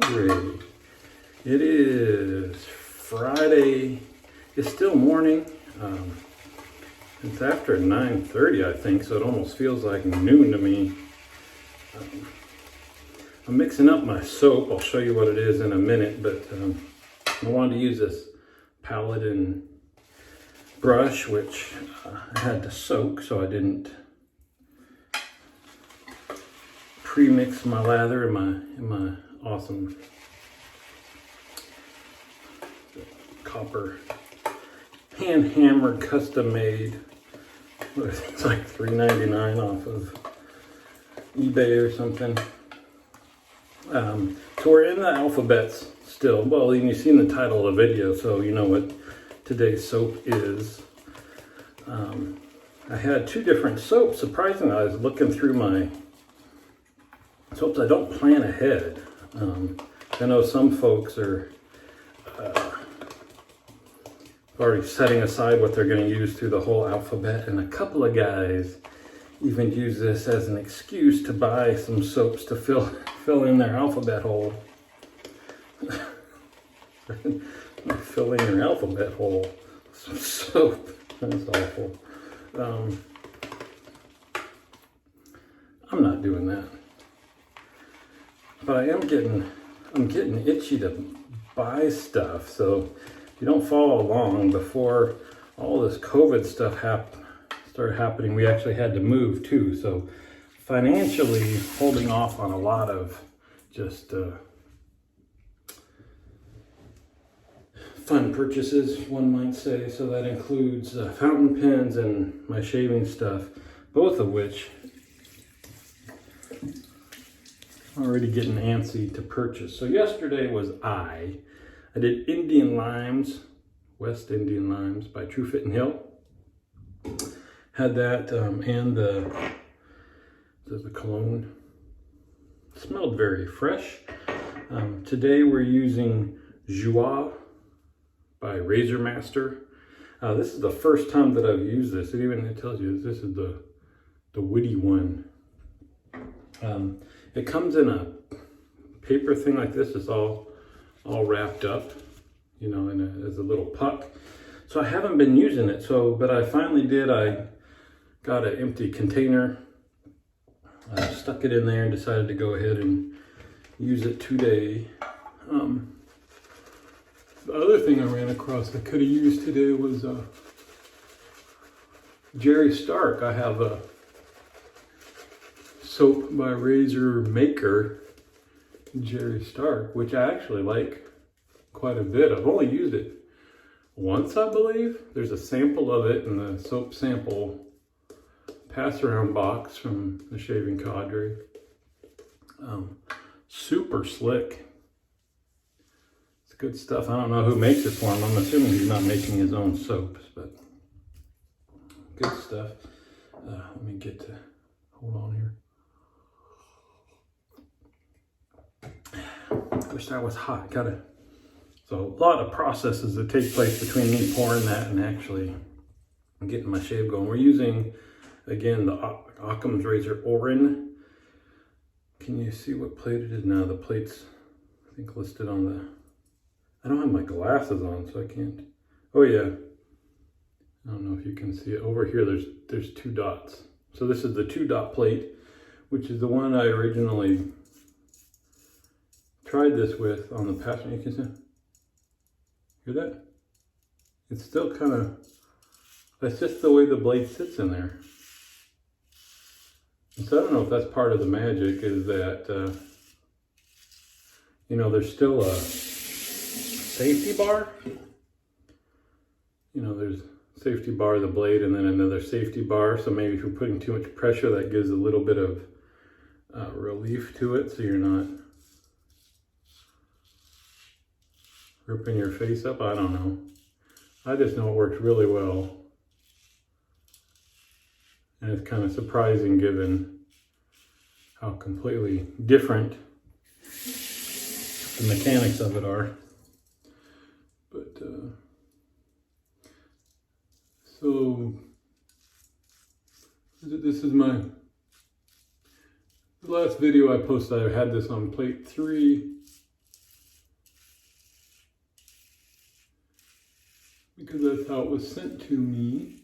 Padre. It is Friday. It's still morning. It's after 9:30, I think, so it almost feels like noon to me. I'm mixing up my soap. I'll show you what it is in a minute, but I wanted to use this Paladin brush, which I had to soak, so I didn't pre-mix my lather in my awesome copper hand-hammered, custom-made. It's like $3.99 off of eBay or something. So we're in the alphabets still. Well, you've seen the title of the video, so you know what today's soap is. I had two different soaps. Surprisingly, I was looking through my soaps. I don't plan ahead. I know some folks are already setting aside what they're going to use through the whole alphabet, and a couple of guys even use this as an excuse to buy some soaps to fill in their alphabet hole. Fill in your alphabet hole. Some soap. That's awful. I'm not doing that. But I'm getting itchy to buy stuff. So if you don't follow along, before all this COVID stuff started happening, we actually had to move too. So financially holding off on a lot of just fun purchases, one might say. So that includes fountain pens and my shaving stuff, both of which I'm already getting antsy to purchase. So yesterday was I did Indian Limes, West Indian Limes by True Fit and Hill. Had that and the cologne. Smelled very fresh. Today we're using Juha by Razor Master. This is the first time that I've used this. It tells you this is the woody one. It comes in a paper thing like this. It's all wrapped up, you know, as a little puck. So I haven't been using it. But I finally did. I got an empty container. I stuck it in there and decided to go ahead and use it today. The other thing I ran across I could have used today was Jerry Stark. I have a soap by Razor Maker, Jerry Stark, which I actually like quite a bit. I've only used it once, I believe. There's a sample of it in the soap sample pass-around box from the Shaving Cadre. Super slick. It's good stuff. I don't know who makes it for him. I'm assuming he's not making his own soaps, but good stuff. Let me hold on here. Wish that was hot. So a lot of processes that take place between me pouring that and actually getting my shave going. We're using, again, the Occam's Razor Orin. Can you see what plate it is now? The plate's, I think, listed on the... I don't have my glasses on, so I can't... Oh, yeah. I don't know if you can see it. Over here, there's 2 dots. So this is the 2-dot plate, which is the one I originally tried this with on the passenger. You can see, hear that? It's still kind of, that's just the way the blade sits in there. And so I don't know if that's part of the magic, is that, you know, there's still a safety bar. You know, there's safety bar of the blade and then another safety bar. So maybe if you're putting too much pressure, that gives a little bit of relief to it, so you're not ripping your face up. I don't know. I just know it works really well. And it's kind of surprising given how completely different the mechanics of it are. But, so this is the last video I posted. I had this on plate 3. because that's how it was sent to me.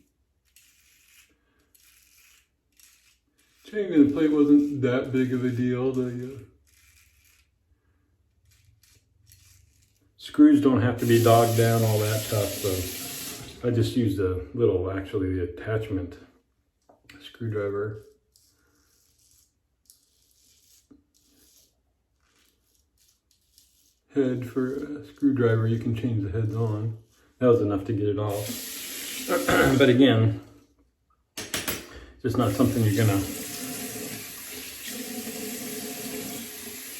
Changing the plate wasn't that big of a deal. The screws don't have to be dogged down all that tough, so I just used a little, actually the attachment screwdriver. Head for a screwdriver, you can change the heads on. That was enough to get it off. But again, just not something you're gonna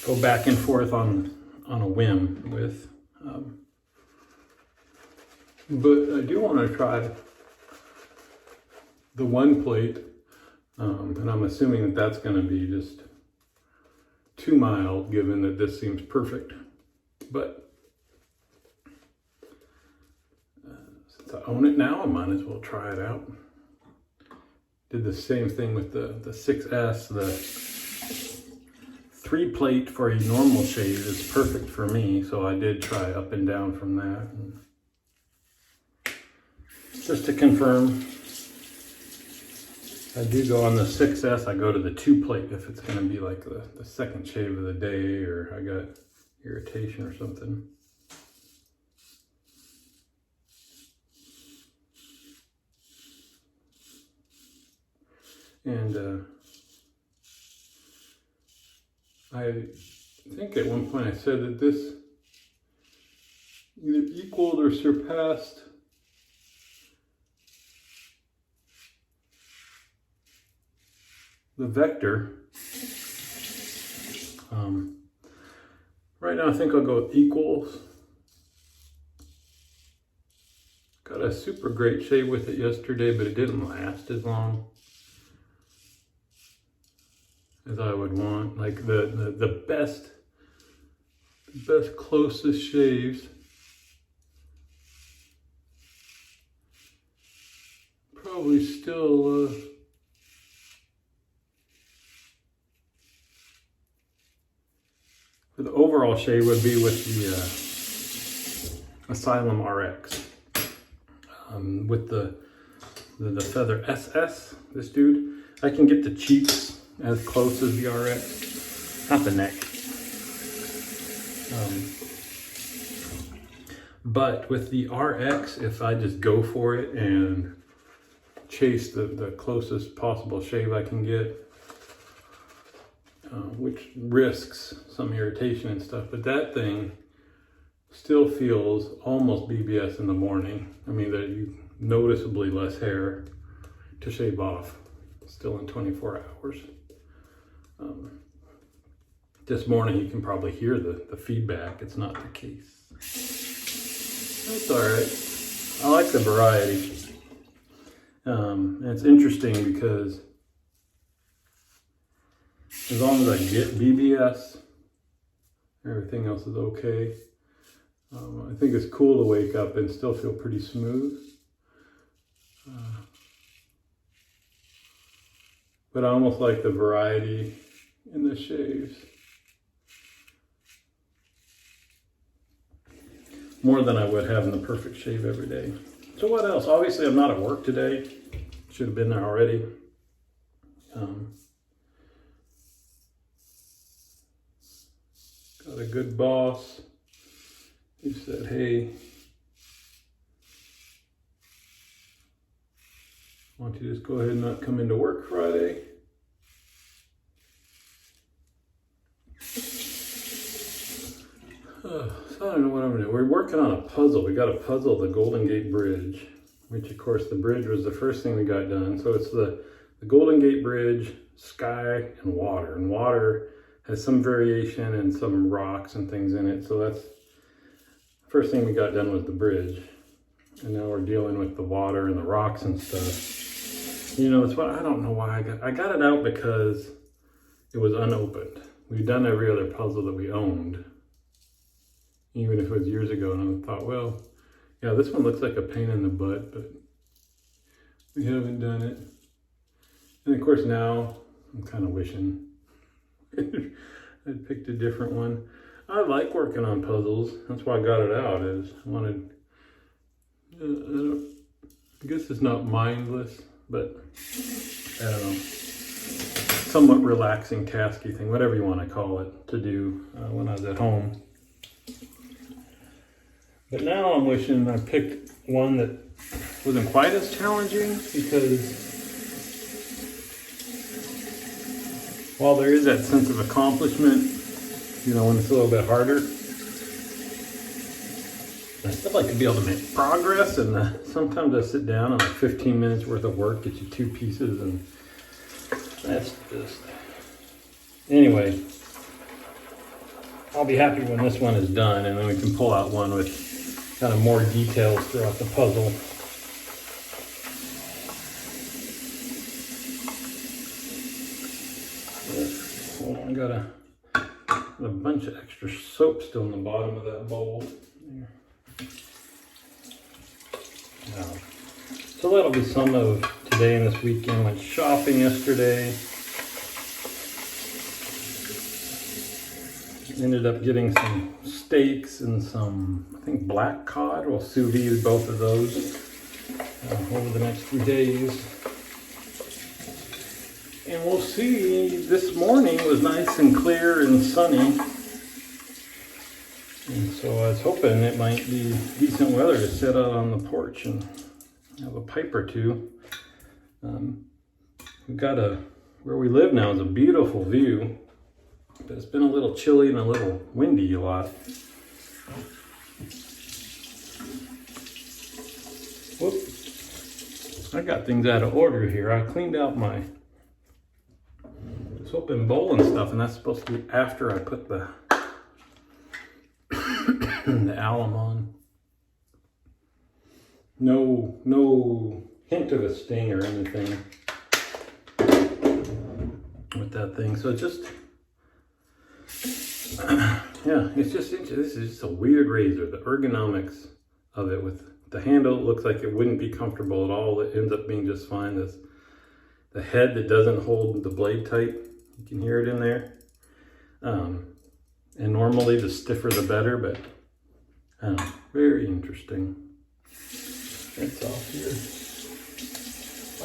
go back and forth on a whim with. But I do want to try the one plate, and I'm assuming that that's going to be just too mild, given that this seems perfect. But since I own it now, I might as well try it out. Did the same thing with the 6S. The 3 plate for a normal shave is perfect for me, so I did try up and down from that. And just to confirm, I do go on the 6S, I go to the 2 plate if it's going to be like the second shave of the day, or I got irritation or something. And I think at one point I said that this either equaled or surpassed the Vector. Right now I think I'll go with equals. Got a super great shave with it yesterday, but it didn't last as long as I would want. Like the best closest shaves probably still for the overall shave would be with the Asylum RX. With the Feather SS, this dude, I can get the cheeks as close as the RX, not the neck. But with the RX, if I just go for it and chase the closest possible shave I can get, which risks some irritation and stuff, but that thing still feels almost BBS in the morning. I mean, that you noticeably less hair to shave off still in 24 hours. This morning you can probably hear the feedback. It's not the case. That's all right. I like the variety. And it's interesting because as long as I get BBS, everything else is okay. I think it's cool to wake up and still feel pretty smooth. But I almost like the variety in the shaves more than I would have in the perfect shave every day. So what else? Obviously I'm not at work today. Should have been there already. Got a good boss. He said, hey, why don't you just go ahead and not come into work Friday? So I don't know what I'm gonna do. We're working on a puzzle. We got a puzzle, the Golden Gate Bridge, which of course the bridge was the first thing we got done. So it's the Golden Gate Bridge, sky, and water. And water has some variation and some rocks and things in it. So that's the first thing we got done was the bridge. And now we're dealing with the water and the rocks and stuff. You know, it's what I don't know why I got it out because it was unopened. We've done every other puzzle that we owned, even if it was years ago, and I thought, well, yeah, this one looks like a pain in the butt, but we haven't done it. And of course now I'm kind of wishing I'd picked a different one. I like working on puzzles. That's why I got it out, is I wanted, I guess it's not mindless, but I don't know. Somewhat relaxing, tasky thing, whatever you want to call it, to do when I was at home. But now I'm wishing I picked one that wasn't quite as challenging, because while there is that sense of accomplishment, you know, when it's a little bit harder, I still like to be able to make progress, and sometimes I sit down and like 15 minutes worth of work gets you 2 pieces, and that's just... Anyway, I'll be happy when this one is done, and then we can pull out one with kind of more details throughout the puzzle. Hold on, I got a bunch of extra soap still in the bottom of that bowl. There. So that'll be some of today and this weekend. Went shopping yesterday. Ended up getting some steaks and some, I think, black cod. We'll sous vide both of those over the next few days. And we'll see. This morning was nice and clear and sunny. And so I was hoping it might be decent weather to sit out on the porch and have a pipe or two. We've got where we live now is a beautiful view, but it's been a little chilly and a little windy a lot. Whoop. I got things out of order here. I cleaned out my soap and bowl and stuff, and that's supposed to be after I put the the alum on. No hint of a sting or anything with that thing. So it's just, yeah, it's just, this is just a weird razor. The ergonomics of it, with the handle, it looks like it wouldn't be comfortable at all. It ends up being just fine. The head that doesn't hold the blade tight, you can hear it in there. And normally the stiffer the better, but very interesting. That's off here.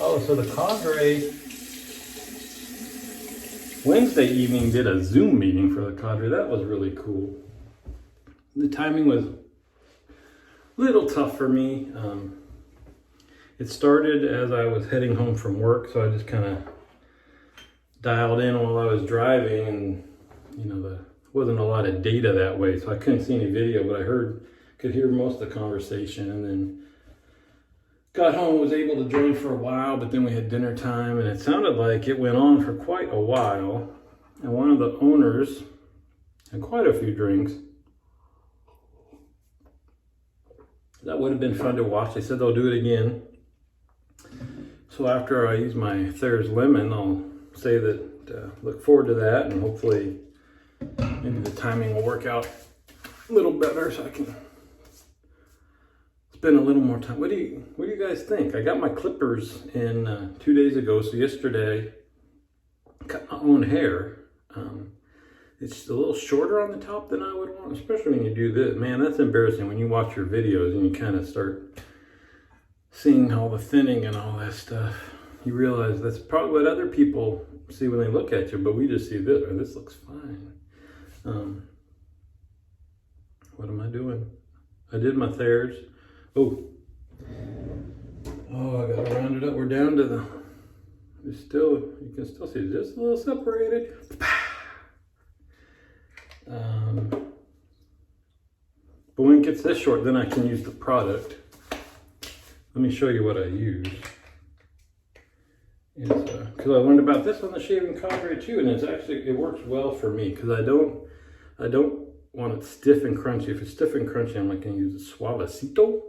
Oh, so the cadre Wednesday evening did a Zoom meeting for the cadre. That was really cool. The timing was a little tough for me. It started as I was heading home from work, so I just kind of dialed in while I was driving, and you know, there wasn't a lot of data that way, so I couldn't see any video, but I could hear most of the conversation, and then got home, was able to join for a while, but then we had dinner time, and it sounded like it went on for quite a while, and one of the owners had quite a few drinks. That would have been fun to watch. They said they'll do it again. So after I use my Thayer's Lemon, I'll say that look forward to that, and hopefully maybe the timing will work out a little better so I can spend a little more time. What do you guys think? I got my clippers in 2 days ago, so yesterday I cut my own hair. It's a little shorter on the top than I would want, especially when you do this. Man, that's embarrassing when you watch your videos and you kind of start seeing all the thinning and all that stuff. You realize that's probably what other people see when they look at you, but we just see this. Oh, this looks fine. What am I doing? I did my Thayer's. Oh, I gotta round it up. We're down to you can still see just a little separated. But when it gets this short, then I can use the product. Let me show you what I use. Because I learned about this on the shaving cadre too, and it works well for me, because I don't want it stiff and crunchy. If it's stiff and crunchy, I'm like going to use a Suavecito.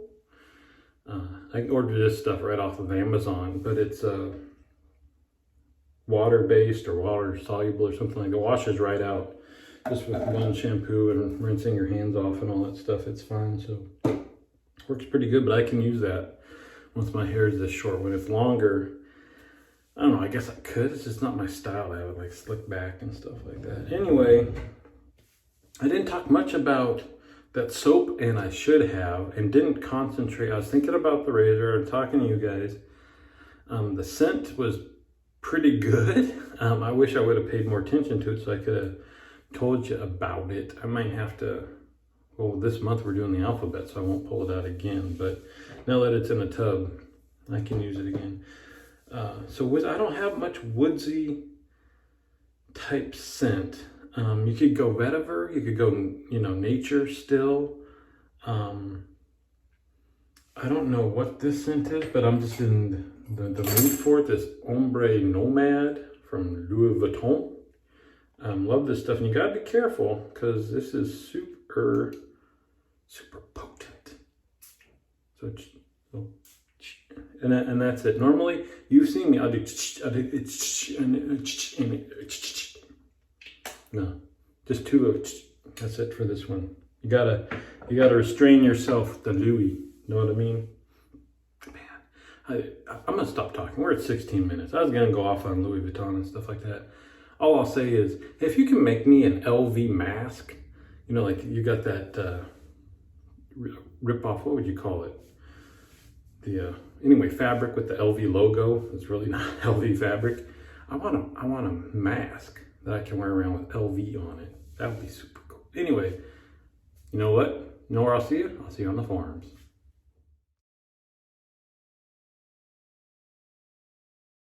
I ordered this stuff right off of Amazon, but it's water-based or water-soluble or something like that. It washes right out. Just with one shampoo and rinsing your hands off and all that stuff, it's fine. So it works pretty good, but I can use that once my hair is this short. When it's longer, I don't know, I guess I could. It's just not my style to have it like slick back and stuff like that. Anyway, I didn't talk much about that soap, and I should have, and didn't concentrate. I was thinking about the razor and talking to you guys. The scent was pretty good. I wish I would have paid more attention to it so I could have told you about it. I might have to, well, this month we're doing the alphabet, so I won't pull it out again. But now that it's in a tub, I can use it again. I don't have much woodsy type scent. You could go vetiver, you could go, nature still. I don't know what this scent is, but I'm just in the mood for it. This Ombre Nomad from Louis Vuitton. Love this stuff, and you gotta be careful because this is super potent. And that's it. Normally, you've seen me. No, just two of. That's it for this one. You gotta restrain yourself with the Louis. You know what I mean? Man, I'm gonna stop talking. We're at 16 minutes. I was gonna go off on Louis Vuitton and stuff like that. All I'll say is, if you can make me an LV mask, like you got that rip off. What would you call it? Anyway, fabric with the LV logo. It's really not LV fabric. I want a mask that I can wear around with LV on it. That would be super cool. Anyway, you know what? You know where I'll see you? I'll see you on the forums.